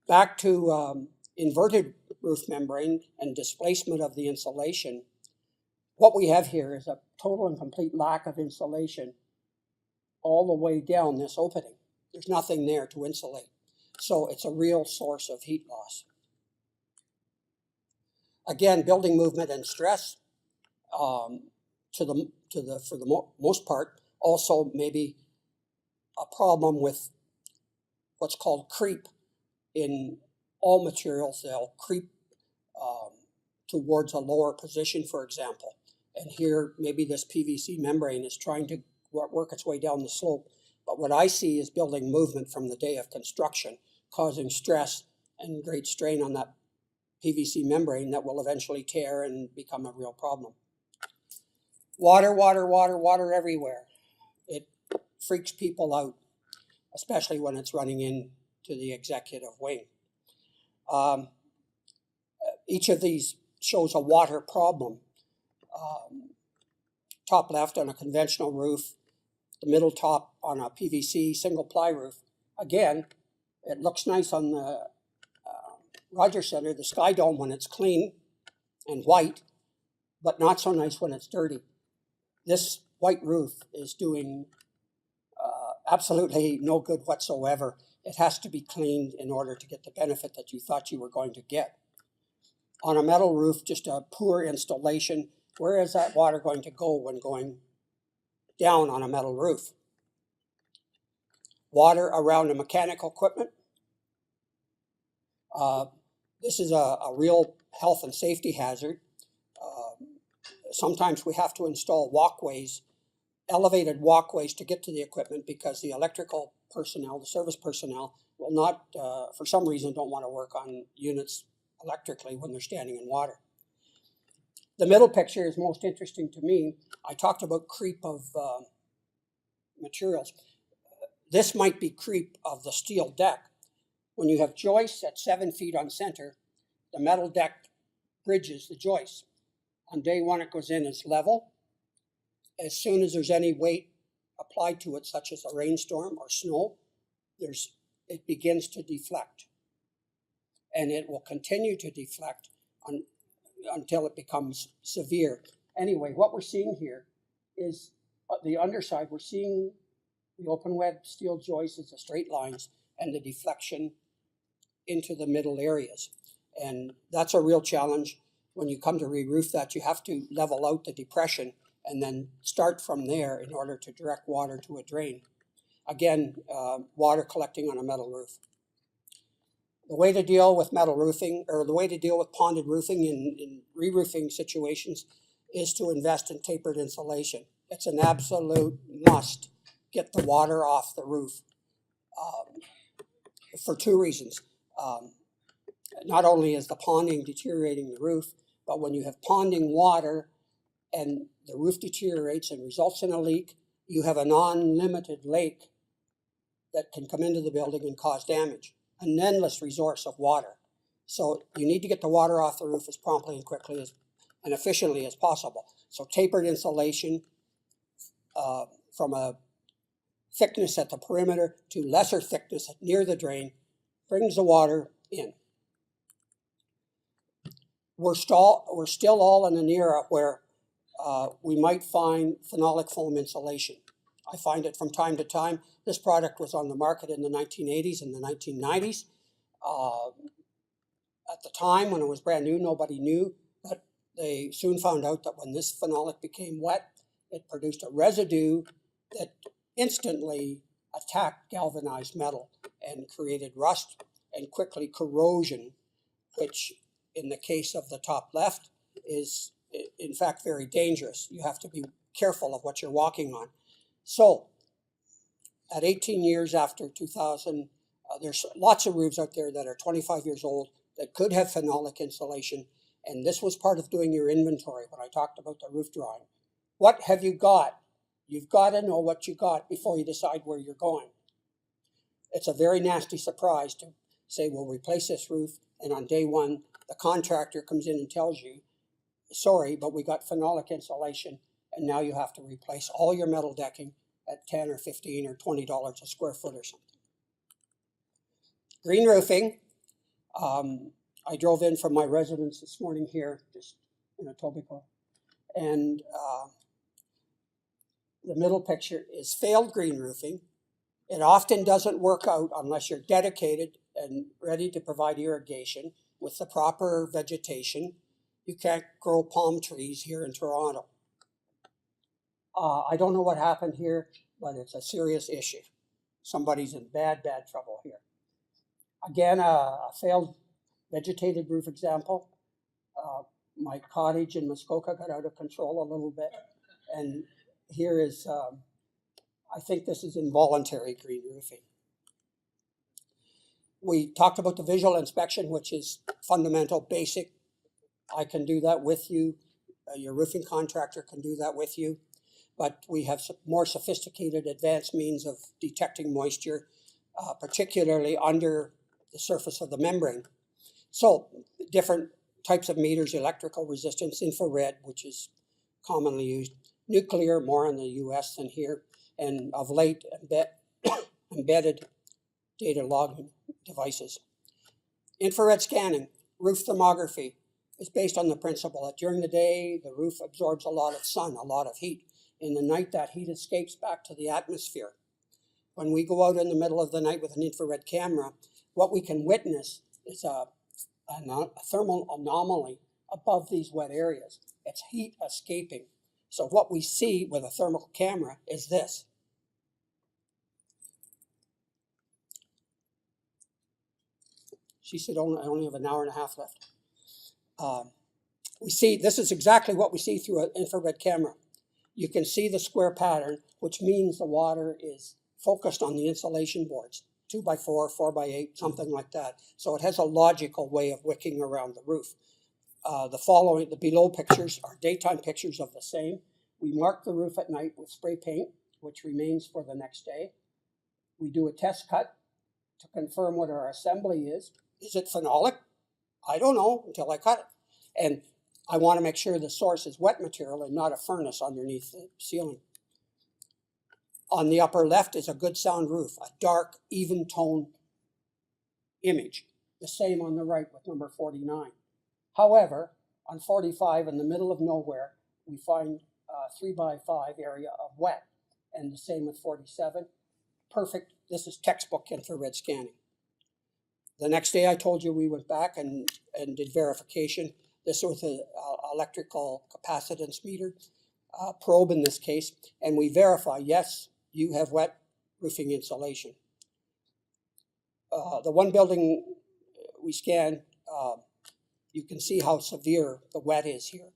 Back to inverted roof membrane and displacement of the insulation. What we have here is a total and complete lack of insulation all the way down this opening. There's nothing there to insulate. So it's a real source of heat loss. Again, building movement and stress, for the most part, also maybe a problem with what's called creep in all materials. They'll creep towards a lower position, for example. And here, maybe this PVC membrane is trying to work its way down the slope. But what I see is building movement from the day of construction, causing stress and great strain on that PVC membrane that will eventually tear and become a real problem. Water, water, water, water everywhere. It freaks people out, especially when it's running into the executive wing. Each of these shows a water problem. Top left on a conventional roof, the middle top on a PVC single ply roof. Again, it looks nice on the Rogers Center, the Sky Dome, when it's clean and white, but not so nice when it's dirty. This white roof is doing absolutely no good whatsoever. It has to be cleaned in order to get the benefit that you thought you were going to get. On a metal roof, just a poor installation. Where is that water going to go when going down on a metal roof? Water around the mechanical equipment. This is a real health and safety hazard. Sometimes we have to install walkways, elevated walkways to get to the equipment because the electrical personnel, the service personnel, will not, for some reason, don't want to work on units electrically when they're standing in water. The middle picture is most interesting to me. I talked about creep of materials. This might be creep of the steel deck. When you have joists at 7 feet on center, the metal deck bridges the joists. On day one, it goes in as level. As soon as there's any weight applied to it, such as a rainstorm or snow, it begins to deflect. And it will continue to deflect until it becomes severe. Anyway, what we're seeing here is the underside. We're seeing the open web steel joists as the straight lines and the deflection into the middle areas. And that's a real challenge. When you come to re-roof that, you have to level out the depression and then start from there in order to direct water to a drain. Again, water collecting on a metal roof. The way to deal with metal roofing, or the way to deal with ponded roofing in re-roofing situations, is to invest in tapered insulation. It's an absolute must. Get the water off the roof for two reasons. Not only is the ponding deteriorating the roof, but when you have ponding water and the roof deteriorates and results in a leak, you have a non-limited lake that can come into the building and cause damage. An endless resource of water. So you need to get the water off the roof as promptly and quickly and efficiently as possible. So tapered insulation from a thickness at the perimeter to lesser thickness near the drain brings the water in. We're still all in an era where we might find phenolic foam insulation. I find it from time to time. This product was on the market in the 1980s and the 1990s. At the time, when it was brand new, nobody knew, but they soon found out that when this phenolic became wet, it produced a residue that instantly attacked galvanized metal and created rust and quickly corrosion, which in the case of the top left is in fact very dangerous. You have to be careful of what you're walking on. So at 18 years after 2000, there's lots of roofs out there that are 25 years old that could have phenolic insulation, and this was part of doing your inventory when I talked about the roof drawing. What have you got? You've got to know what you got before you decide where you're going. It's a very nasty surprise to say, we'll replace this roof, and on day one, the contractor comes in and tells you, sorry, but we got phenolic insulation, and now you have to replace all your metal decking at $10 or $15 or $20 a square foot or something. Green roofing. I drove in from my residence this morning here, just in Etobicoke, and the middle picture is failed green roofing. It often doesn't work out unless you're dedicated and ready to provide irrigation with the proper vegetation. You can't grow palm trees here in Toronto. I don't know what happened here, but it's a serious issue. Somebody's in bad trouble here. Again, a failed vegetated roof example. My cottage in Muskoka got out of control a little bit, and here is, I think this is involuntary green roofing. We talked about the visual inspection, which is fundamental, basic. I can do that with you. Your roofing contractor can do that with you. But we have more sophisticated advanced means of detecting moisture, particularly under the surface of the membrane. So different types of meters: electrical resistance, infrared, which is commonly used, nuclear, more in the US than here, and of late embedded data logging devices. Infrared scanning, roof thermography, is based on the principle that during the day, the roof absorbs a lot of sun, a lot of heat. In the night, that heat escapes back to the atmosphere. When we go out in the middle of the night with an infrared camera, what we can witness is a thermal anomaly above these wet areas. It's heat escaping. So what we see with a thermal camera is this. She said, I only have an hour and a half left. We see, this is exactly what we see through an infrared camera. You can see the square pattern, which means the water is focused on the insulation boards, 2x4, 4x8, something like that. So it has a logical way of wicking around the roof. The below pictures are daytime pictures of the same. We mark the roof at night with spray paint, which remains for the next day. We do a test cut to confirm what our assembly is. Is it phenolic? I don't know until I cut it. And I want to make sure the source is wet material and not a furnace underneath the ceiling. On the upper left is a good sound roof, a dark, even tone image. The same on the right with number 49. However, on 45, in the middle of nowhere, we find a 3x5 area of wet, and the same with 47. Perfect. This is textbook infrared scanning. The next day I told you we went back and did verification. This was an electrical capacitance meter, probe in this case, and we verify, yes, you have wet roofing insulation. The one building we scanned, you can see how severe the wet is here.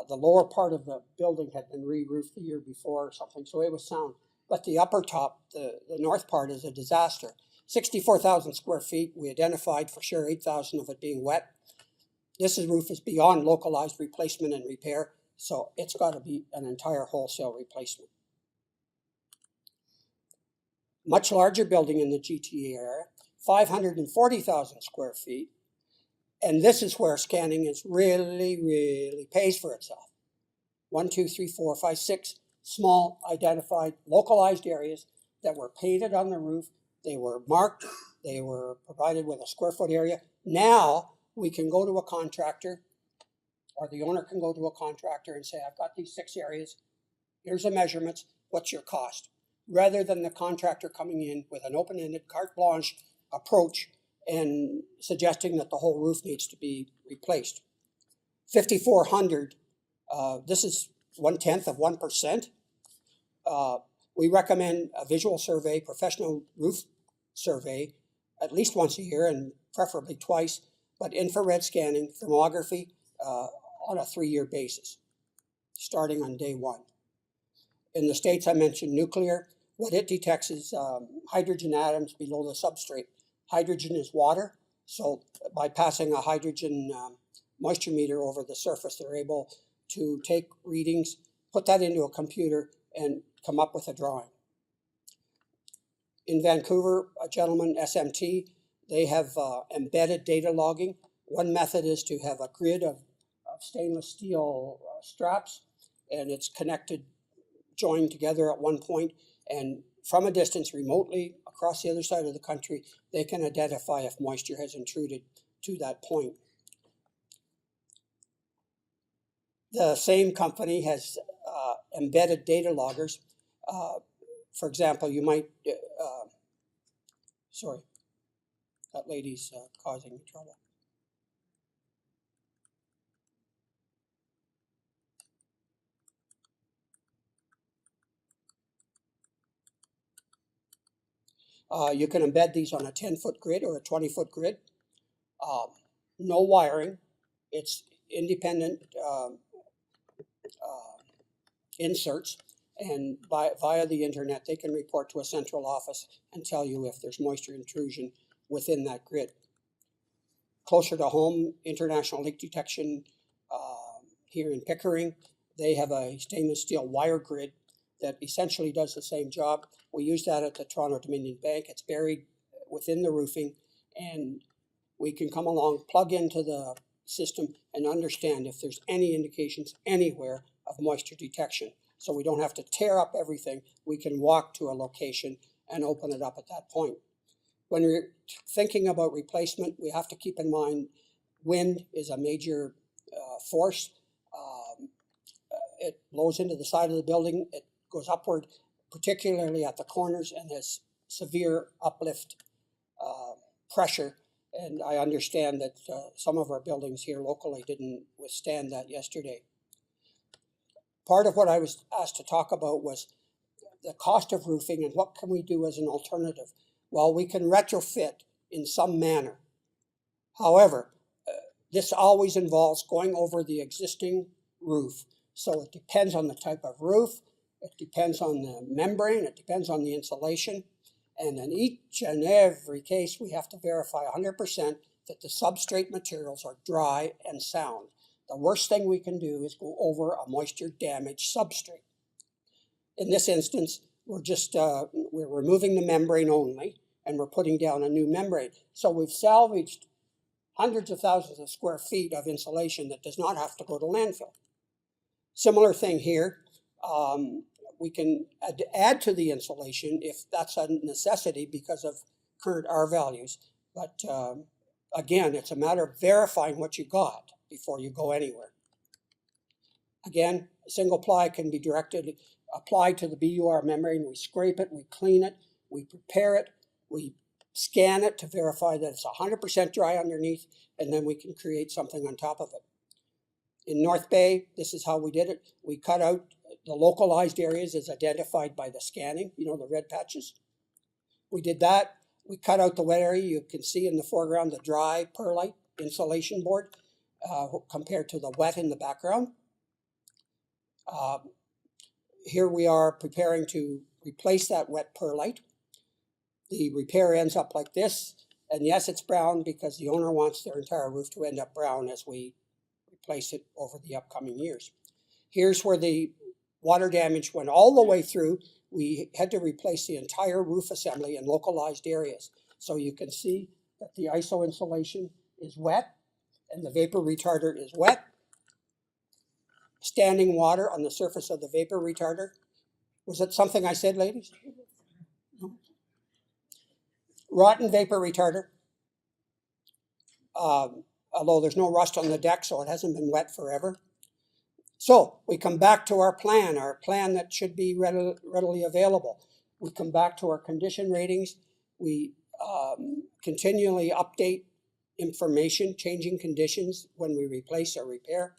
The lower part of the building had been re-roofed the year before or something, so it was sound. But the upper top, the north part, is a disaster. 64,000 square feet. We identified for sure 8,000 of it being wet. This roof is beyond localized replacement and repair, so it's got to be an entire wholesale replacement. Much larger building in the GTA area, 540,000 square feet, and this is where scanning is really pays for itself. 1, 2, 3, 4, 5, 6 small identified localized areas that were painted on the roof. They were marked, they were provided with a square foot area. Now we can go to a contractor, or the owner can go to a contractor and say, I've got these 6 areas, here's the measurements, what's your cost? Rather than the contractor coming in with an open-ended carte blanche approach and suggesting that the whole roof needs to be replaced. 5,400, this is 1/10 of 1%. We recommend a visual survey, professional roof survey, at least once a year and preferably twice, but infrared scanning, thermography on a 3-year basis, starting on day 1. In the States, I mentioned nuclear. What it detects is hydrogen atoms below the substrate. Hydrogen is water, so by passing a hydrogen moisture meter over the surface, they're able to take readings, put that into a computer, and come up with a drawing. In Vancouver, a gentleman, SMT, they have embedded data logging. One method is to have a grid of stainless steel straps, and it's connected, joined together at one point, and from a distance remotely across the other side of the country, they can identify if moisture has intruded to that point. The same company has embedded data loggers. For example, you might, sorry, that lady's causing me trouble. You can embed these on a 10-foot grid or a 20-foot grid. No wiring. It's independent inserts, and via the internet, they can report to a central office and tell you if there's moisture intrusion within that grid. Closer to home, International Leak Detection here in Pickering, they have a stainless steel wire grid that essentially does the same job. We use that at the Toronto Dominion Bank. It's buried within the roofing, and we can come along, plug into the system, and understand if there's any indications anywhere of moisture detection. So we don't have to tear up everything. We can walk to a location and open it up at that point. When we're thinking about replacement, we have to keep in mind wind is a major force. It blows into the side of the building. It goes upward, particularly at the corners, and has severe uplift pressure. And I understand that some of our buildings here locally didn't withstand that yesterday. Part of what I was asked to talk about was the cost of roofing and what can we do as an alternative. Well, we can retrofit in some manner. However, this always involves going over the existing roof. So it depends on the type of roof, it depends on the membrane, it depends on the insulation. And in each and every case, we have to verify 100% that the substrate materials are dry and sound. The worst thing we can do is go over a moisture-damaged substrate. In this instance, we're removing the membrane only, and we're putting down a new membrane. So we've salvaged hundreds of thousands of square feet of insulation that does not have to go to landfill. Similar thing here. We can add to the insulation if that's a necessity because of current R values. But again, it's a matter of verifying what you got before you go anywhere. Again, single ply can be applied to the BUR membrane. We scrape it, we clean it, we prepare it, we scan it to verify that it's 100% dry underneath, and then we can create something on top of it. In North Bay, this is how we did it. We cut out the localized areas as identified by the scanning, the red patches. We did that. We cut out the wet area. You can see in the foreground the dry perlite insulation board compared to the wet in the background. Here we are preparing to replace that wet perlite. The repair ends up like this. And yes, it's brown because the owner wants their entire roof to end up brown as we replace it over the upcoming years. Here's where the water damage went all the way through. We had to replace the entire roof assembly in localized areas. So you can see that the iso insulation is wet and the vapor retarder is wet. Standing water on the surface of the vapor retarder. Was it something I said, ladies? No. Rotten vapor retarder. Although there's no rust on the deck, so it hasn't been wet forever. So we come back to our plan that should be readily available. We come back to our condition ratings. We continually update information, changing conditions when we replace or repair.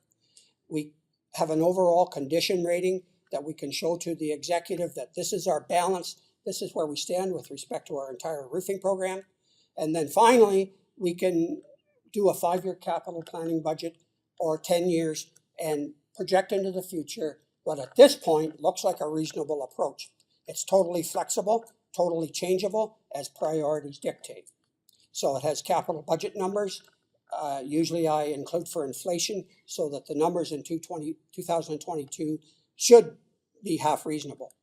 We have an overall condition rating that we can show to the executive that this is our balance, this is where we stand with respect to our entire roofing program. And then finally, we can do a 5-year capital planning budget or 10 years and project into the future what at this point looks like a reasonable approach. It's totally flexible, totally changeable as priorities dictate. So it has capital budget numbers. Usually I include for inflation so that the numbers in 2022 should be half reasonable.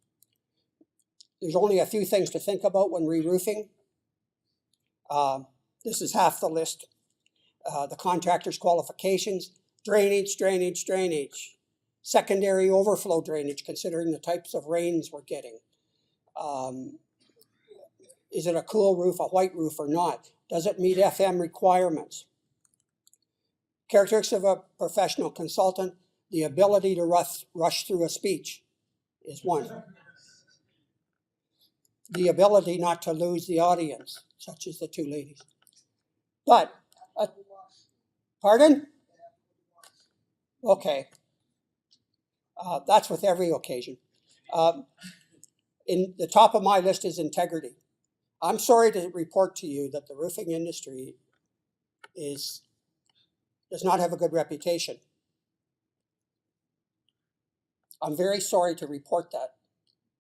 There's only a few things to think about when re-roofing. This is half the list. The contractor's qualifications, drainage, secondary overflow drainage, considering the types of rains we're getting. Is it a cool roof, a white roof or not? Does it meet FM requirements? Characteristics of a professional consultant, the ability to rush through a speech is one. The ability not to lose the audience, such as the two ladies. But, pardon? Okay. That's with every occasion. In the top of my list is integrity. I'm sorry to report to you that the roofing industry does not have a good reputation. I'm very sorry to report that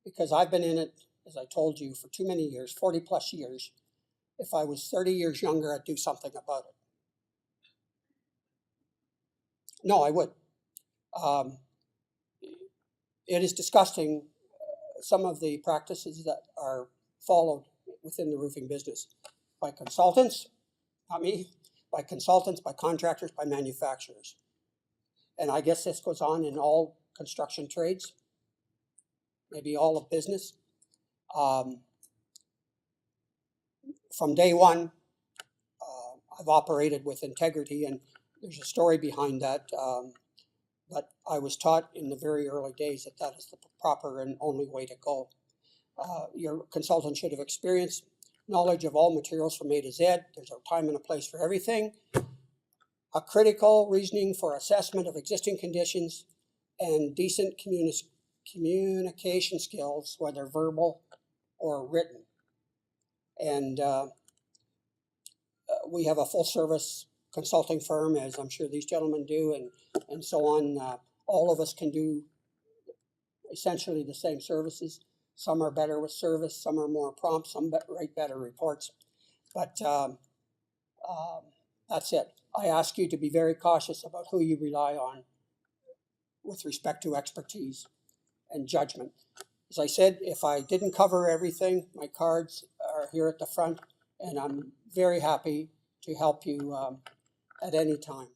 because I've been in it, as I told you, for too many years, 40 plus years. If I was 30 years younger, I'd do something about it. No, I would. It is disgusting, some of the practices that are followed within the roofing business by consultants, not me, by consultants, by contractors, by manufacturers. And I guess this goes on in all construction trades, maybe all of business. From day one, I've operated with integrity, and there's a story behind that. But I was taught in the very early days that that is the proper and only way to go. Your consultant should have experience, knowledge of all materials from A to Z. There's a time and a place for everything. A critical reasoning for assessment of existing conditions and decent communication skills, whether verbal or written. And we have a full service consulting firm, as I'm sure these gentlemen do, and so on. All of us can do essentially the same services. Some are better with service, some are more prompt, some write better reports. But that's it. I ask you to be very cautious about who you rely on with respect to expertise and judgment. As I said, if I didn't cover everything, my cards are here at the front, and I'm very happy to help you at any time.